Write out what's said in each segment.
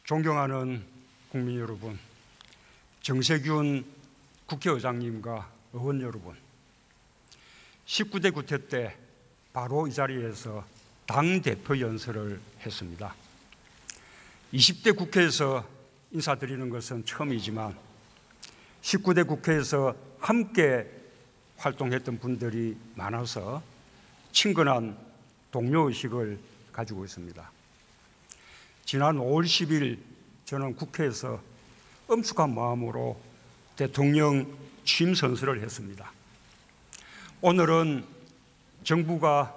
존경하는 국민 여러분, 정세균 국회의장님과 의원 여러분, 19대 국회 때 바로 이 자리에서 당대표 연설을 했습니다. 20대 국회에서 인사드리는 것은 처음이지만 19대 국회에서 함께 활동했던 분들이 많아서 친근한 동료의식을 가지고 있습니다. 지난 5월 10일 저는 국회에서 엄숙한 마음으로 대통령 취임 선서를 했습니다. 오늘은 정부가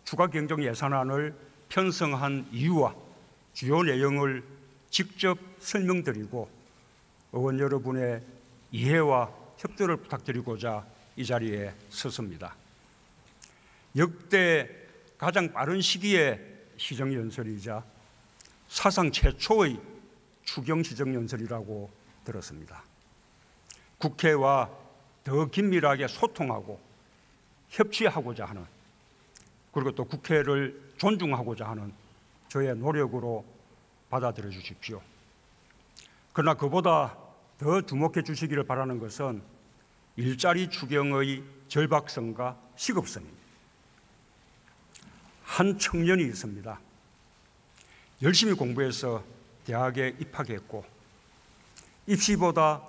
추가경정 예산안을 편성한 이유와 주요 내용을 직접 설명드리고 의원 여러분의 이해와 협조를 부탁드리고자 이 자리에 섰습니다. 역대 가장 빠른 시기에 시정연설이자 사상 최초의 추경시정연설이라고 들었습니다. 국회와 더 긴밀하게 소통하고 협치하고자 하는, 그리고 또 국회를 존중하고자 하는 저의 노력으로 받아들여 주십시오. 그러나 그보다 더 주목해 주시기를 바라는 것은 일자리 추경의 절박성과 시급성입니다. 한 청년이 있습니다. 열심히 공부해서 대학에 입학했고 입시보다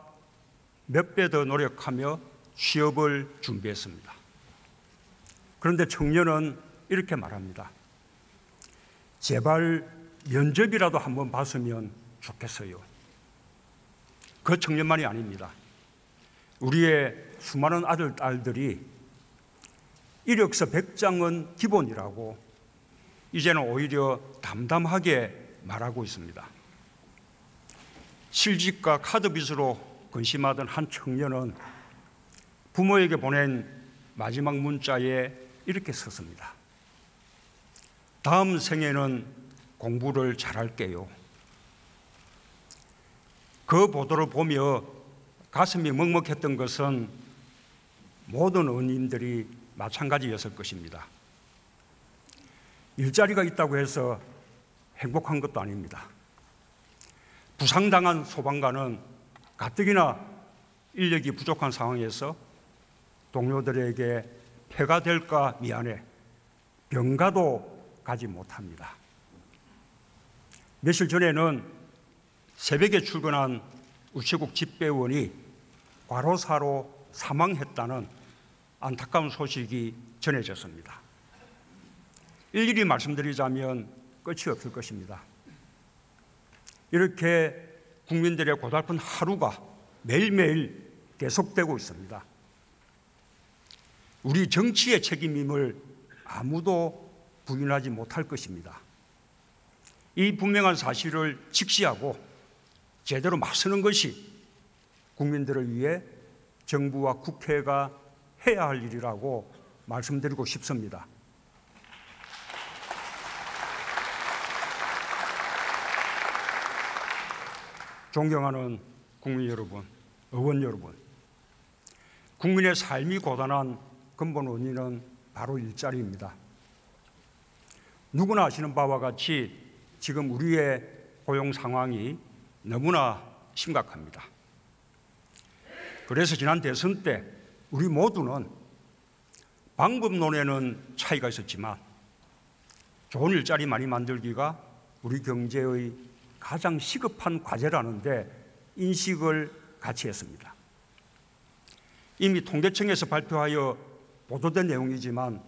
몇 배 더 노력하며 취업을 준비했습니다. 그런데 청년은 이렇게 말합니다. 제발 면접이라도 한번 봤으면 좋겠어요. 그 청년만이 아닙니다. 우리의 수많은 아들, 딸들이 이력서 100장은 기본이라고 이제는 오히려 담담하게 말하고 있습니다. 실직과 카드빚으로 근심하던 한 청년은 부모에게 보낸 마지막 문자에 이렇게 썼습니다. 다음 생에는 공부를 잘할게요. 그 보도를 보며 가슴이 먹먹했던 것은 모든 의원님들이 마찬가지였을 것입니다. 일자리가 있다고 해서 행복한 것도 아닙니다. 부상당한 소방관은 가뜩이나 인력이 부족한 상황에서 동료들에게 폐가 될까 미안해 병가도 가지 못합니다. 며칠 전에는 새벽에 출근한 우체국 집배원이 과로사로 사망했다는 안타까운 소식이 전해졌습니다. 일일이 말씀드리자면 끝이 없을 것입니다. 이렇게 국민들의 고달픈 하루가 매일매일 계속되고 있습니다. 우리 정치의 책임임을 아무도 부인하지 못할 것입니다. 이 분명한 사실을 직시하고 제대로 맞서는 것이 국민들을 위해 정부와 국회가 해야 할 일이라고 말씀드리고 싶습니다. 존경하는 국민 여러분, 의원 여러분, 국민의 삶이 고단한 근본 원인은 바로 일자리입니다. 누구나 아시는 바와 같이 지금 우리의 고용 상황이 너무나 심각합니다. 그래서 지난 대선 때 우리 모두는 방법론에는 차이가 있었지만 좋은 일자리 많이 만들기가 우리 경제의 가장 시급한 과제라는 데 인식을 같이 했습니다. 이미 통계청에서 발표하여 보도된 내용이지만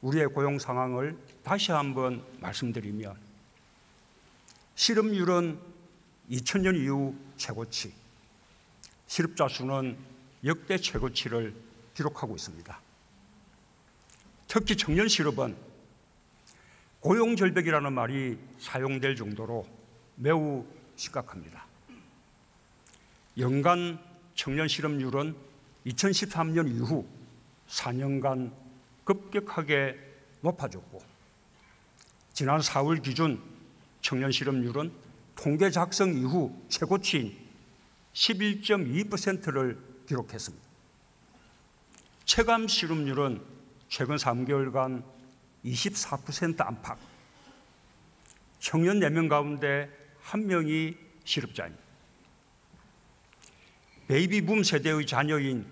우리의 고용 상황을 다시 한번 말씀드리면 실업률은 2000년 이후 최고치, 실업자 수는 역대 최고치를 기록하고 있습니다. 특히 청년 실업은 고용절벽이라는 말이 사용될 정도로 매우 심각합니다. 연간 청년 실업률은 2013년 이후 4년간 급격하게 높아졌고 지난 4월 기준 청년 실업률은 통계 작성 이후 최고치인 11.2%를 기록했습니다. 체감 실업률은 최근 3개월간 24% 안팎, 청년 4명 가운데 한 명이 실업자입니다. 베이비붐 세대의 자녀인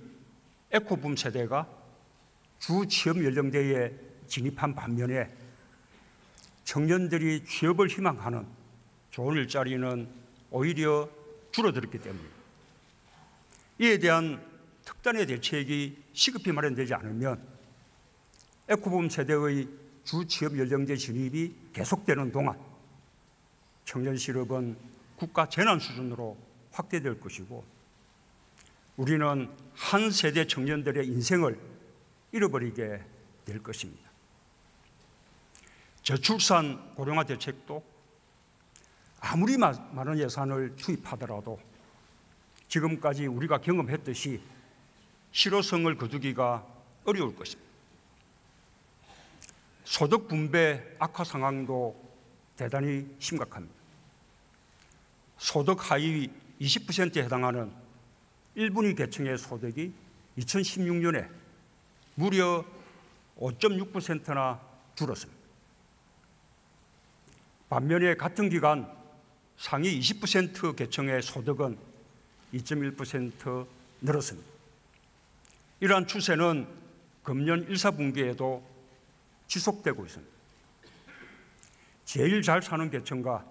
에코붐 세대가 주 취업 연령대에 진입한 반면에 청년들이 취업을 희망하는 좋은 일자리는 오히려 줄어들었기 때문입니다. 이에 대한 특단의 대책이 시급히 마련되지 않으면 에코붐 세대의 주 취업 연령대 진입이 계속되는 동안 청년 실업은 국가 재난 수준으로 확대될 것이고 우리는 한 세대 청년들의 인생을 잃어버리게 될 것입니다. 저출산 고령화 대책도 아무리 많은 예산을 투입하더라도 지금까지 우리가 경험했듯이 실효성을 거두기가 어려울 것입니다. 소득 분배 악화 상황도 대단히 심각합니다. 소득 하위 20%에 해당하는 1분위 계층의 소득이 2016년에 무려 5.6%나 줄었습니다. 반면에 같은 기간 상위 20% 계층의 소득은 2.1% 늘었습니다. 이러한 추세는 금년 1, 4분기에도 지속되고 있습니다. 제일 잘 사는 계층과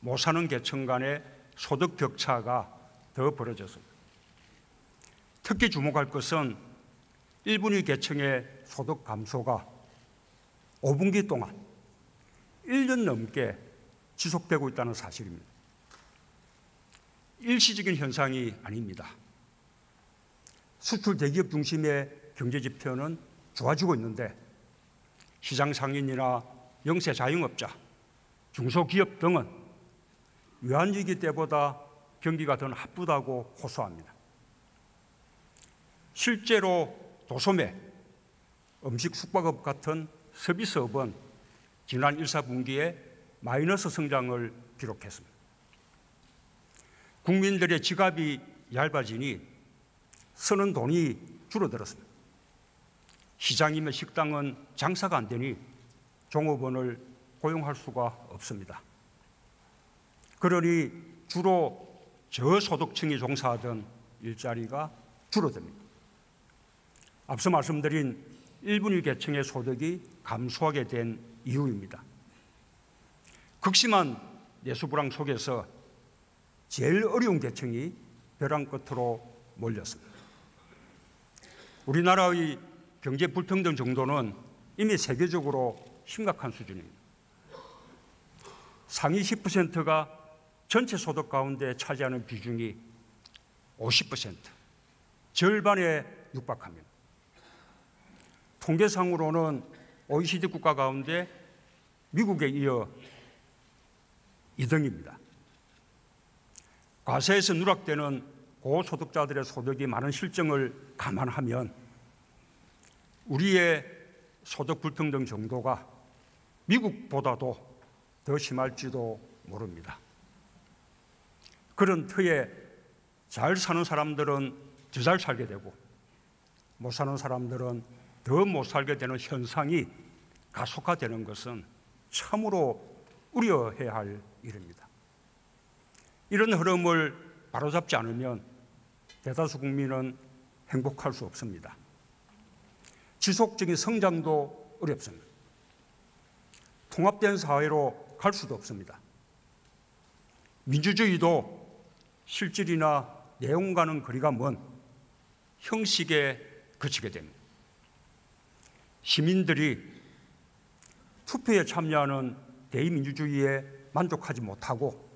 못 사는 계층 간의 소득 격차가 더 벌어졌습니다. 특히 주목할 것은 1분위 계층의 소득 감소가 5분기 동안 1년 넘게 지속되고 있다는 사실입니다. 일시적인 현상이 아닙니다. 수출 대기업 중심의 경제 지표는 좋아지고 있는데 시장 상인이나 영세 자영업자, 중소기업 등은 외환위기 때보다 경기가 더 나쁘다고 호소합니다. 실제로 도소매, 음식 숙박업 같은 서비스업은 지난 1, 4분기에 마이너스 성장을 기록했습니다. 국민들의 지갑이 얇아지니 쓰는 돈이 줄어들었습니다. 시장이며 식당은 장사가 안 되니 종업원을 고용할 수가 없습니다. 그러니 주로 저소득층이 종사하던 일자리가 줄어듭니다. 앞서 말씀드린 1분위 계층의 소득이 감소하게 된 이유입니다. 극심한 내수불황 속에서 제일 어려운 계층이 벼랑 끝으로 몰렸습니다. 우리나라의 경제 불평등 정도는 이미 세계적으로 심각한 수준입니다. 상위 10%가 전체 소득 가운데 차지하는 비중이 50%, 절반에 육박합니다. 통계상으로는 OECD 국가 가운데 미국에 이어 2등입니다. 과세에서 누락되는 고소득자들의 소득이 많은 실정을 감안하면 우리의 소득 불평등 정도가 미국보다도 더 심할지도 모릅니다. 그런 터에 잘 사는 사람들은 더 잘 살게 되고 못 사는 사람들은 더 못 살게 되는 현상이 가속화되는 것은 참으로 우려해야 할 일입니다. 이런 흐름을 바로잡지 않으면 대다수 국민은 행복할 수 없습니다. 지속적인 성장도 어렵습니다. 통합된 사회로 갈 수도 없습니다. 민주주의도 실질이나 내용과는 거리가 먼 형식에 그치게 됩니다. 시민들이 투표에 참여하는 대의민주주의에 만족하지 못하고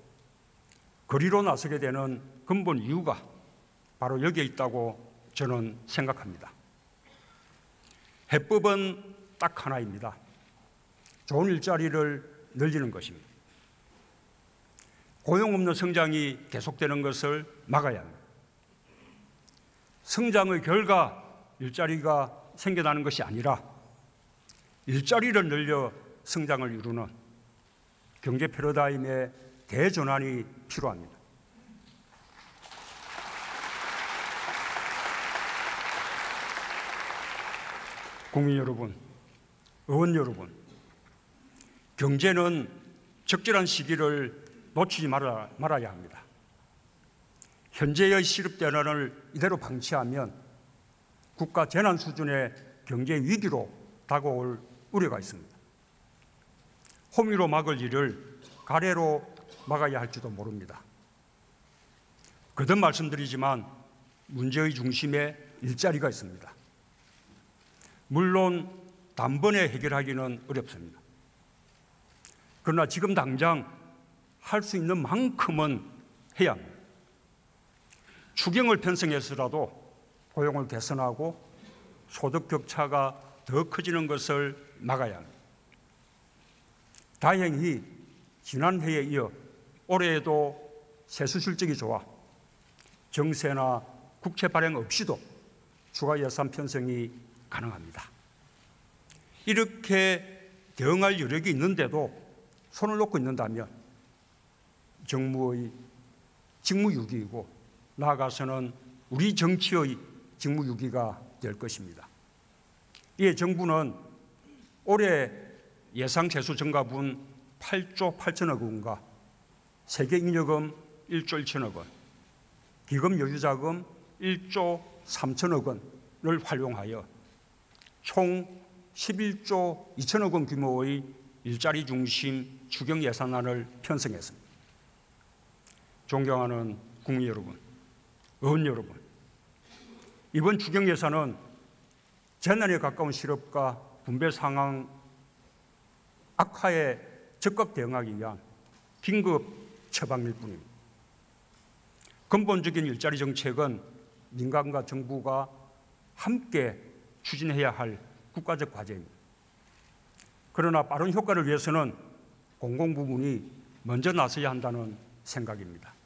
거리로 나서게 되는 근본 이유가 바로 여기에 있다고 저는 생각합니다. 해법은 딱 하나입니다. 좋은 일자리를 늘리는 것입니다. 고용 없는 성장이 계속되는 것을 막아야 합니다. 성장의 결과 일자리가 생겨나는 것이 아니라 일자리를 늘려 성장을 이루는 경제 패러다임의 대전환이 필요합니다. 국민 여러분, 의원 여러분, 경제는 적절한 시기를 놓치지 말아야 합니다. 현재의 시급대란을 이대로 방치하면 국가 재난 수준의 경제 위기로 다가올 우려가 있습니다. 호미로 막을 일을 가래로 막아야 할지도 모릅니다. 거듭 말씀드리지만 문제의 중심에 일자리가 있습니다. 물론 단번에 해결하기는 어렵습니다. 그러나 지금 당장 할 수 있는 만큼은 해야 합니다. 추경을 편성해서라도 고용을 개선하고 소득 격차가 더 커지는 것을 막아야 합니다. 다행히 지난해에 이어 올해에도 세수 실적이 좋아 정세나 국채 발행 없이도 추가 예산 편성이 가능합니다. 이렇게 대응할 여력이 있는데도 손을 놓고 있는다면 정무의 직무유기이고 나아가서는 우리 정치의 직무유기가 될 것입니다. 이에 정부는 올해 예상 세수 증가분 8조 8천억 원과 세계잉여금 1조 1천억 원, 기금 여유자금 1조 3천억 원을 활용하여 총 11조 2천억 원 규모의 일자리 중심 추경 예산안을 편성했습니다. 존경하는 국민 여러분, 의원 여러분, 이번 추경 예산은 재난에 가까운 실업과 분배 상황 악화에 적극 대응하기 위한 긴급 처방일 뿐입니다. 근본적인 일자리 정책은 민간과 정부가 함께 추진해야 할 국가적 과제입니다. 그러나 빠른 효과를 위해서는 공공부문이 먼저 나서야 한다는 생각입니다.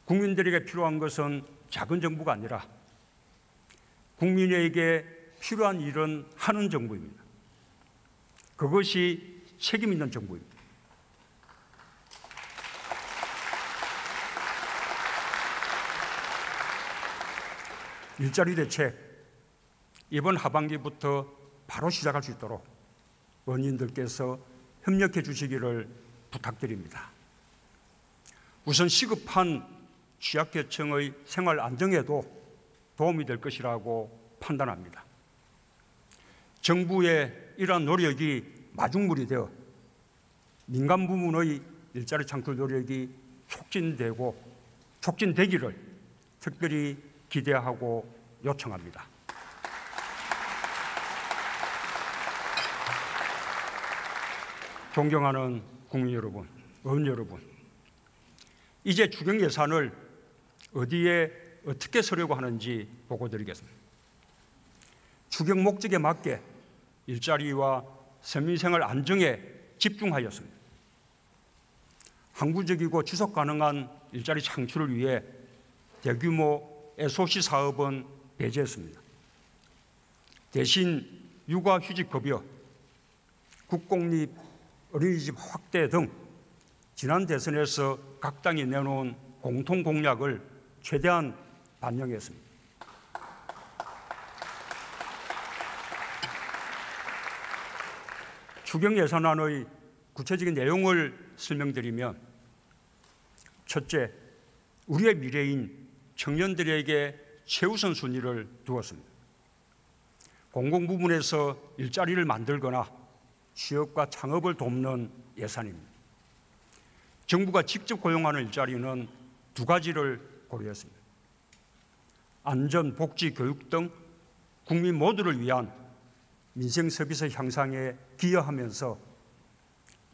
국민들에게 필요한 것은 작은 정부가 아니라 국민에게 필요한 일은 하는 정부입니다. 그것이 책임 있는 정부입니다. 일자리 대책 이번 하반기부터 바로 시작할 수 있도록 의원님들께서 협력해 주시기를 부탁드립니다. 우선 시급한 취약계층의 생활 안정에도 도움이 될 것이라고 판단합니다. 정부의 이러한 노력이 마중물이 되어 민간 부문의 일자리 창출 노력이 촉진되기를 특별히 기대하고 요청합니다. 존경하는 국민 여러분, 의원 여러분, 이제 추경 예산을 어디에 어떻게 쓰려고 하는지 보고드리겠습니다. 추경 목적에 맞게 일자리와 서민생활 안정에 집중하였습니다. 항구적이고 지속 가능한 일자리 창출을 위해 대규모 SOC 사업은 배제했습니다. 대신 육아휴직급여, 국공립 어린이집 확대 등 지난 대선에서 각 당이 내놓은 공통 공약을 최대한 반영했습니다. 추경 예산안의 구체적인 내용을 설명드리면, 첫째, 우리의 미래인 청년들에게 최우선 순위를 두었습니다. 공공부문에서 일자리를 만들거나 취업과 창업을 돕는 예산입니다. 정부가 직접 고용하는 일자리는 두 가지를 고려했습니다. 안전, 복지, 교육 등 국민 모두를 위한 민생 서비스 향상에 기여하면서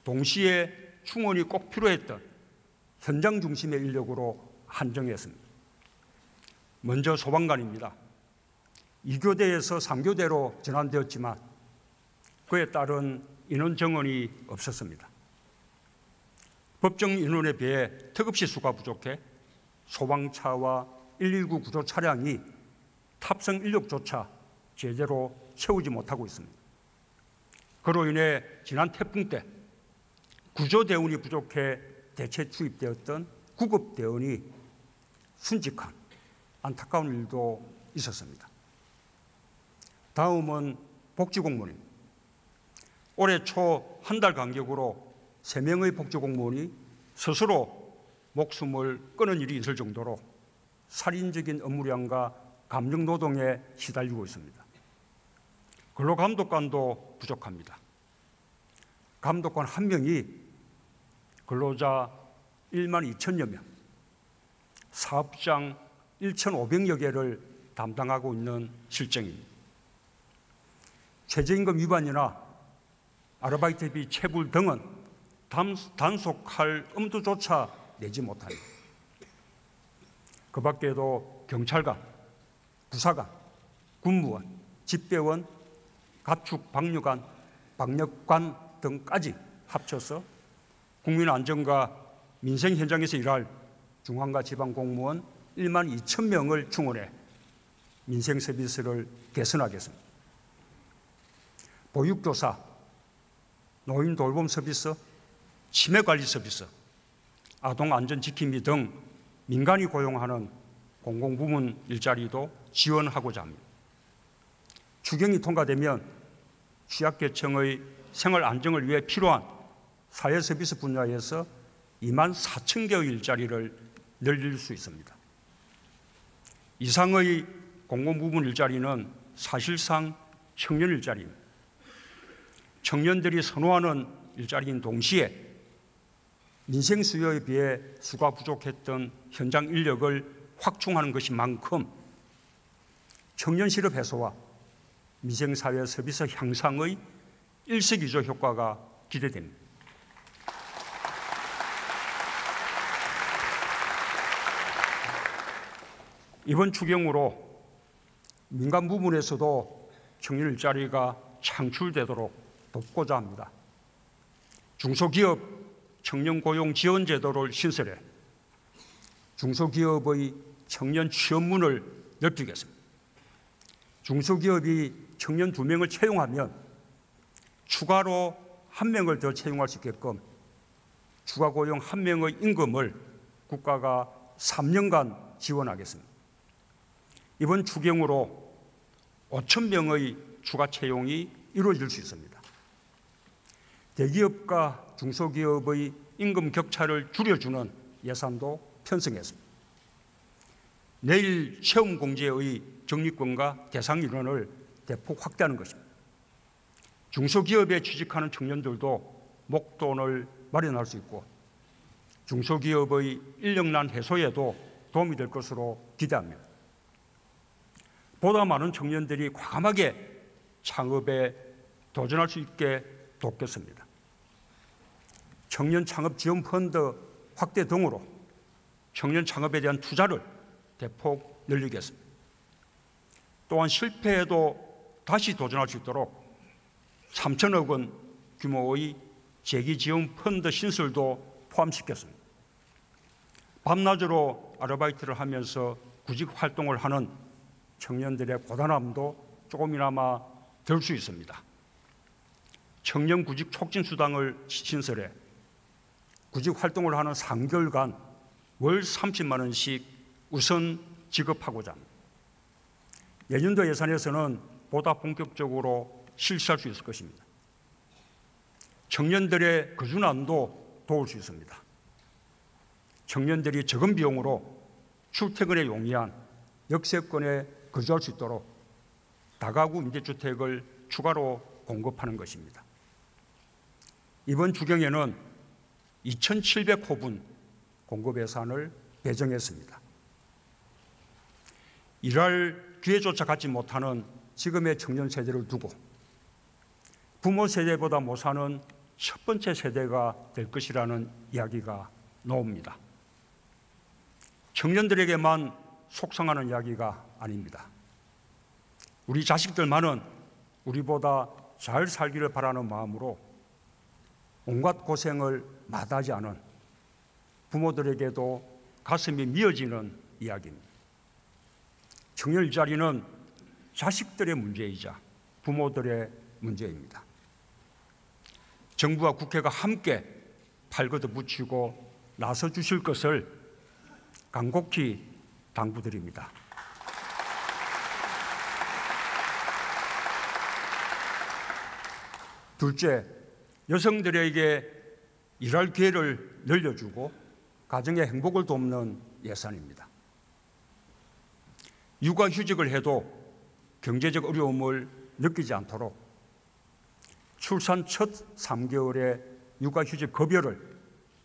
동시에 충원이 꼭 필요했던 현장 중심의 인력으로 한정했습니다. 먼저 소방관입니다. 2교대에서 3교대로 전환되었지만 그에 따른 인원 정원이 없었습니다. 법정 인원에 비해 턱없이 수가 부족해 소방차와 119 구조 차량이 탑승 인력조차 제대로 채우지 못하고 있습니다. 그로 인해 지난 태풍 때 구조대원이 부족해 대체 투입되었던 구급대원이 순직한 안타까운 일도 있었습니다. 다음은 복지공무원입니다. 올해 초 한 달 간격으로 3명의 복지공무원이 스스로 목숨을 끊은 일이 있을 정도로 살인적인 업무량과 감정 노동에 시달리고 있습니다. 근로감독관도 부족합니다. 감독관 한 명이 근로자 1만 2천여 명, 사업장 1,500여 개를 담당하고 있는 실정입니다. 최저임금 위반이나 아르바이트비 체불 등은 단속할 엄두조차 내지 못합니다. 그 밖에도 경찰관, 부사관, 군무원, 집배원, 가축 방류관, 방역관 등까지 합쳐서 국민 안전과 민생 현장에서 일할 중앙과 지방 공무원 1만 2천 명을 충원해 민생 서비스를 개선하겠습니다. 보육교사, 노인 돌봄 서비스, 치매 관리 서비스, 아동 안전 지킴이 등 민간이 고용하는 공공부문 일자리도 지원하고자 합니다. 추경이 통과되면 취약계층의 생활 안정을 위해 필요한 사회서비스 분야에서 2만 4천 개의 일자리를 늘릴 수 있습니다. 이상의 공공부문 일자리는 사실상 청년 일자리입니다. 청년들이 선호하는 일자리인 동시에 민생 수요에 비해 수가 부족했던 현장 인력을 확충하는 것인 만큼 청년 실업 해소와 민생사회 서비스 향상의 일석이조 효과가 기대됩니다. 이번 추경으로 민간 부문에서도 청년 일자리가 창출되도록 돕고자 합니다. 중소기업 청년 고용 지원 제도를 신설해 중소기업의 청년 취업문을 넓히겠습니다. 중소기업이 청년 2명을 채용하면 추가로 1명을 더 채용할 수 있게끔 추가 고용 1명의 임금을 국가가 3년간 지원하겠습니다. 이번 추경으로 5천 명의 추가 채용이 이루어질 수 있습니다. 대기업과 중소기업의 임금 격차를 줄여주는 예산도 편성했습니다. 내일 채용공제의 적립금과 대상 인원을 대폭 확대하는 것입니다. 중소기업에 취직하는 청년들도 목돈을 마련할 수 있고 중소기업의 인력난 해소에도 도움이 될 것으로 기대합니다. 보다 많은 청년들이 과감하게 창업에 도전할 수 있게 돕겠습니다. 청년 창업 지원 펀드 확대 등으로 청년 창업에 대한 투자를 대폭 늘리겠습니다. 또한 실패해도 다시 도전할 수 있도록 3천억 원 규모의 재기 지원 펀드 신설도 포함시켰습니다. 밤낮으로 아르바이트를 하면서 구직 활동을 하는 청년들의 고단함도 조금이나마 덜 수 있습니다. 청년 구직 촉진 수당을 신설해 구직 활동을 하는 3개월간 월 30만 원씩 우선 지급하고자 합니다. 내년도 예산에서는 보다 본격적으로 실시할 수 있을 것입니다. 청년들의 거주난도 도울 수 있습니다. 청년들이 적은 비용으로 출퇴근에 용이한 역세권에 거주할 수 있도록 다가구 임대주택을 추가로 공급하는 것입니다. 이번 추경에는 2,700호분 공급 예산을 배정했습니다. 일할 기회조차 갖지 못하는 지금의 청년 세대를 두고 부모 세대보다 못 사는 첫 번째 세대가 될 것이라는 이야기가 나옵니다. 청년들에게만 속상하는 이야기가 아닙니다. 우리 자식들만은 우리보다 잘 살기를 바라는 마음으로 온갖 고생을 마다하지 않은 부모들에게도 가슴이 미어지는 이야기입니다. 청년 일자리는 자식들의 문제이자 부모들의 문제입니다. 정부와 국회가 함께 팔 걷어붙이고 나서 주실 것을 간곡히 당부드립니다. 둘째, 여성들에게 일할 기회를 늘려주고 가정의 행복을 돕는 예산입니다. 육아휴직을 해도 경제적 어려움을 느끼지 않도록 출산 첫 3개월의 육아휴직 급여를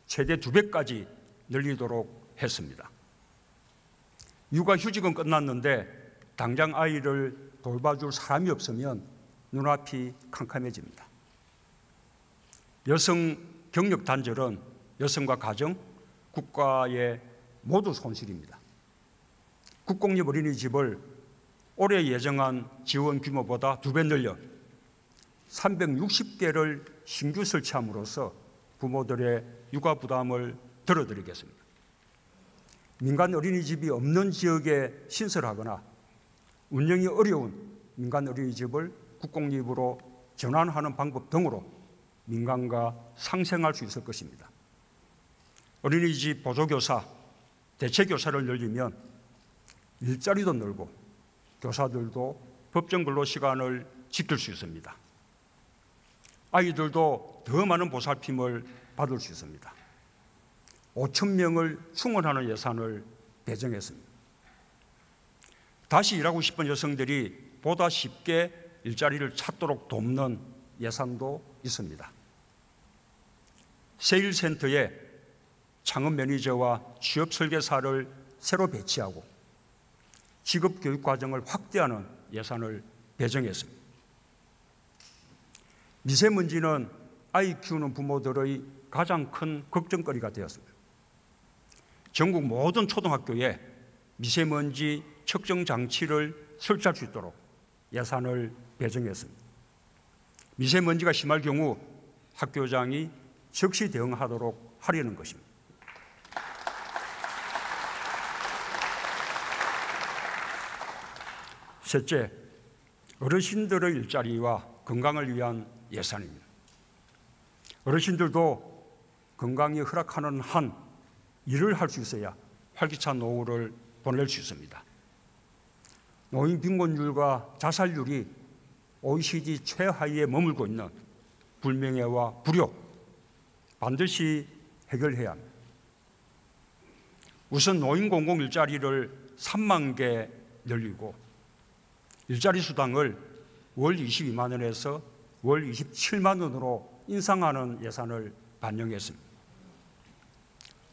최대 2배까지 늘리도록 했습니다. 육아휴직은 끝났는데 당장 아이를 돌봐줄 사람이 없으면 눈앞이 캄캄해집니다. 여성 경력 단절은 여성과 가정, 국가의 모두 손실입니다. 국공립 어린이집을 올해 예정한 지원 규모보다 2배 늘려 360개를 신규 설치함으로써 부모들의 육아 부담을 덜어드리겠습니다. 민간 어린이집이 없는 지역에 신설하거나 운영이 어려운 민간 어린이집을 국공립으로 전환하는 방법 등으로 민간과 상생할 수 있을 것입니다. 어린이집 보조교사, 대체교사를 늘리면 일자리도 늘고 교사들도 법정 근로시간을 지킬 수 있습니다. 아이들도 더 많은 보살핌을 받을 수 있습니다. 5천 명을 충원하는 예산을 배정했습니다. 다시 일하고 싶은 여성들이 보다 쉽게 일자리를 찾도록 돕는 예산도 있습니다. 세일센터에 창업 매니저와 취업 설계사를 새로 배치하고 직업 교육 과정을 확대하는 예산을 배정했습니다. 미세먼지는 아이 키우는 부모들의 가장 큰 걱정거리가 되었습니다. 전국 모든 초등학교에 미세먼지 측정 장치를 설치할 수 있도록 예산을 배정했습니다. 미세먼지가 심할 경우 학교장이 즉시 대응하도록 하려는 것입니다. 셋째, 어르신들의 일자리와 건강을 위한 예산입니다. 어르신들도 건강이 허락하는 한 일을 할 수 있어야 활기찬 노후를 보낼 수 있습니다. 노인 빈곤율과 자살률이 OECD 최하위에 머물고 있는 불명예와 불효 반드시 해결해야 합니다. 우선 노인 공공 일자리를 3만 개 늘리고 일자리 수당을 월 22만 원에서 월 27만 원으로 인상하는 예산을 반영했습니다.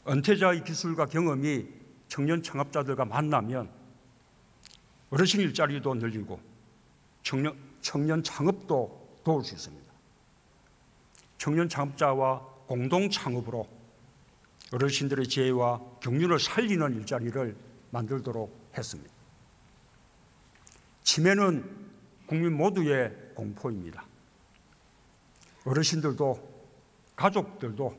은퇴자의 기술과 경험이 청년 창업자들과 만나면 어르신 일자리도 늘리고 청년 창업도 도울 수 있습니다. 청년 창업자와 공동 창업으로 어르신들의 지혜와 경륜을 살리는 일자리를 만들도록 했습니다. 치매는 국민 모두의 공포입니다. 어르신들도 가족들도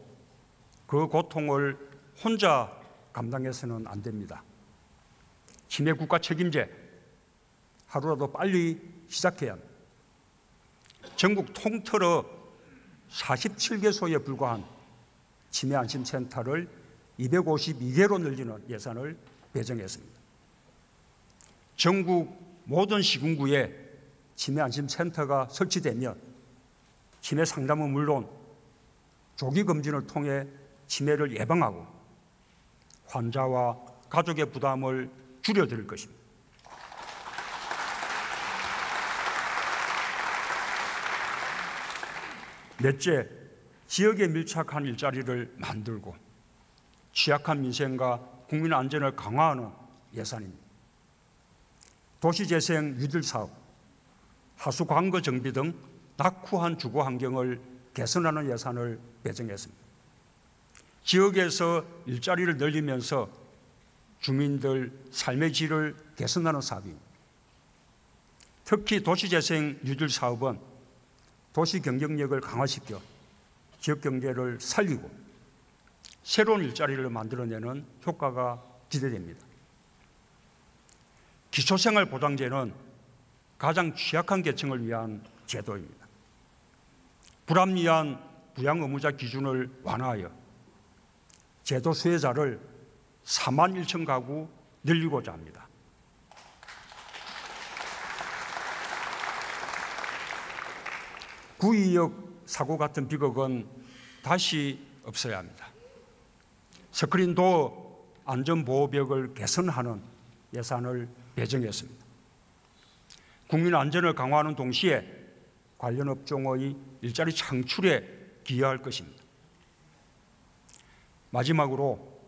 그 고통을 혼자 감당해서는 안 됩니다. 치매 국가 책임제 하루라도 빨리 시작해야 합니다. 전국 통틀어 47개소에 불과한 치매 안심센터를 252개로 늘리는 예산을 배정했습니다. 전국 모든 시군구에 치매 안심센터가 설치되면 치매 상담은 물론 조기 검진을 통해 치매를 예방하고 환자와 가족의 부담을 줄여드릴 것입니다. 넷째, 지역에 밀착한 일자리를 만들고 취약한 민생과 국민 안전을 강화하는 예산입니다. 도시재생 유들사업, 하수광거 정비 등 낙후한 주거 환경을 개선하는 예산을 배정했습니다. 지역에서 일자리를 늘리면서 주민들 삶의 질을 개선하는 사업입니다. 특히 도시재생 뉴딜 사업은 도시 경쟁력을 강화시켜 지역 경제를 살리고 새로운 일자리를 만들어내는 효과가 기대됩니다. 기초생활보장제는 가장 취약한 계층을 위한 제도입니다. 불합리한 부양 의무자 기준을 완화하여 제도 수혜자를 4만 1천 가구 늘리고자 합니다. 구의역 사고 같은 비극은 다시 없어야 합니다. 스크린도어 안전보호벽을 개선하는 예산을 배정했습니다. 국민 안전을 강화하는 동시에 관련 업종의 일자리 창출에 기여할 것입니다. 마지막으로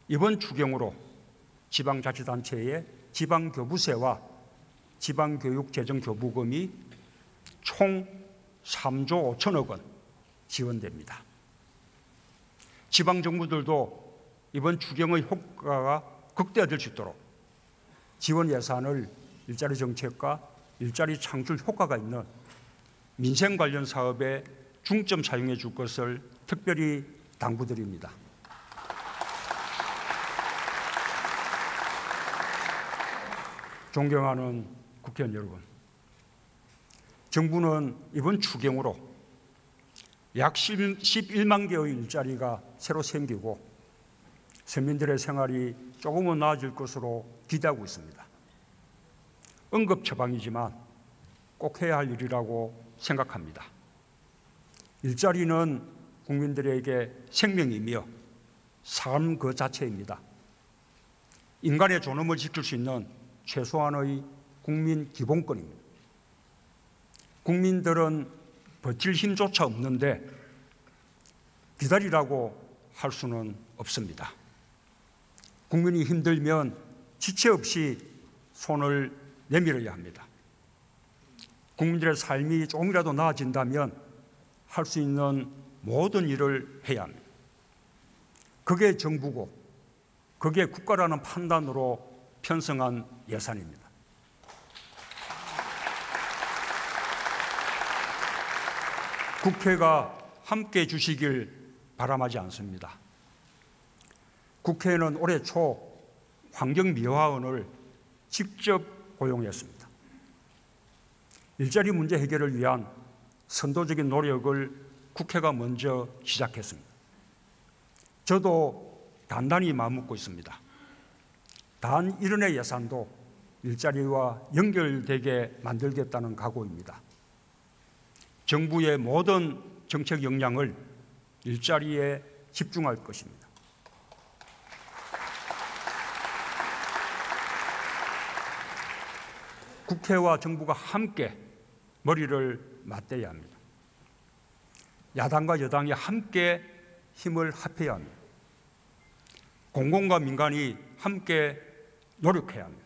이번 추경으로 지방자치단체의 지방교부세와 지방교육재정교부금이 총 3조 5천억 원 지원됩니다. 지방정부들도 이번 추경의 효과가 극대화될 수 있도록 지원 예산을 일자리 정책과 일자리 창출 효과가 있는 민생 관련 사업에 중점 사용해 줄 것을 특별히 당부드립니다. 존경하는 국회의원 여러분, 정부는 이번 추경으로 약 11만 개의 일자리가 새로 생기고 서민들의 생활이 조금은 나아질 것으로 기대하고 있습니다. 응급처방이지만 꼭 해야 할 일이라고 생각합니다. 일자리는 국민들에게 생명이며 삶 그 자체입니다. 인간의 존엄을 지킬 수 있는 최소한의 국민 기본권입니다. 국민들은 버틸 힘조차 없는데 기다리라고 할 수는 없습니다. 국민이 힘들면 지체 없이 손을 내밀어야 합니다. 국민들의 삶이 조금이라도 나아진다면 할 수 있는 모든 일을 해야 합니다. 그게 정부고 그게 국가라는 판단으로 편성한 예산입니다. 국회가 함께 해 주시길 바람하지 않습니다. 국회는 올해 초 환경미화원을 직접 고용했습니다. 일자리 문제 해결을 위한 선도적인 노력을 국회가 먼저 시작했습니다. 저도 단단히 마음먹고 있습니다. 단 1원의 예산도 일자리와 연결되게 만들겠다는 각오입니다. 정부의 모든 정책 역량을 일자리에 집중할 것입니다. 국회와 정부가 함께 머리를 맞대야 합니다. 야당과 여당이 함께 힘을 합해야 합니다. 공공과 민간이 함께 노력해야 합니다.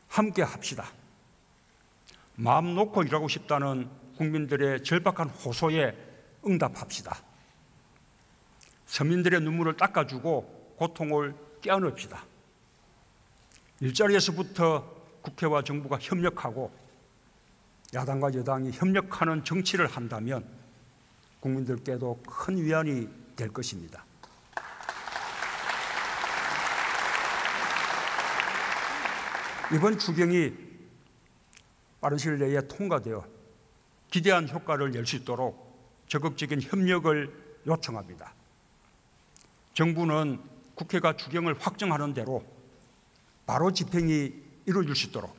함께 합시다. 마음 놓고 일하고 싶다는 국민들의 절박한 호소에 응답합시다. 서민들의 눈물을 닦아주고 고통을 떼어넣읍시다. 일자리에서부터 국회와 정부가 협력하고 야당과 여당이 협력하는 정치를 한다면 국민들께도 큰 위안이 될 것입니다. 이번 추경이 빠른 시일 내에 통과되어 기대한 효과를 낼 수 있도록 적극적인 협력을 요청합니다. 정부는 국회가 추경을 확정하는 대로 바로 집행이 이루어질 수 있도록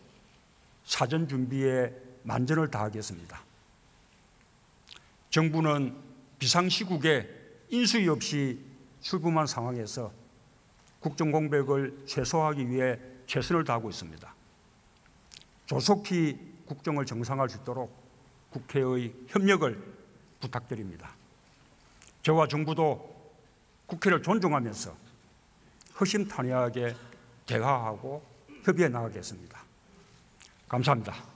사전 준비에 만전을 다하겠습니다. 정부는 비상시국에 인수위 없이 출범한 상황에서 국정 공백을 최소화하기 위해 최선을 다하고 있습니다. 조속히 국정을 정상화할 수 있도록 국회의 협력을 부탁드립니다. 저와 정부도 국회를 존중하면서 허심탄회하게 대화하고 협의해 나가겠습니다. 감사합니다.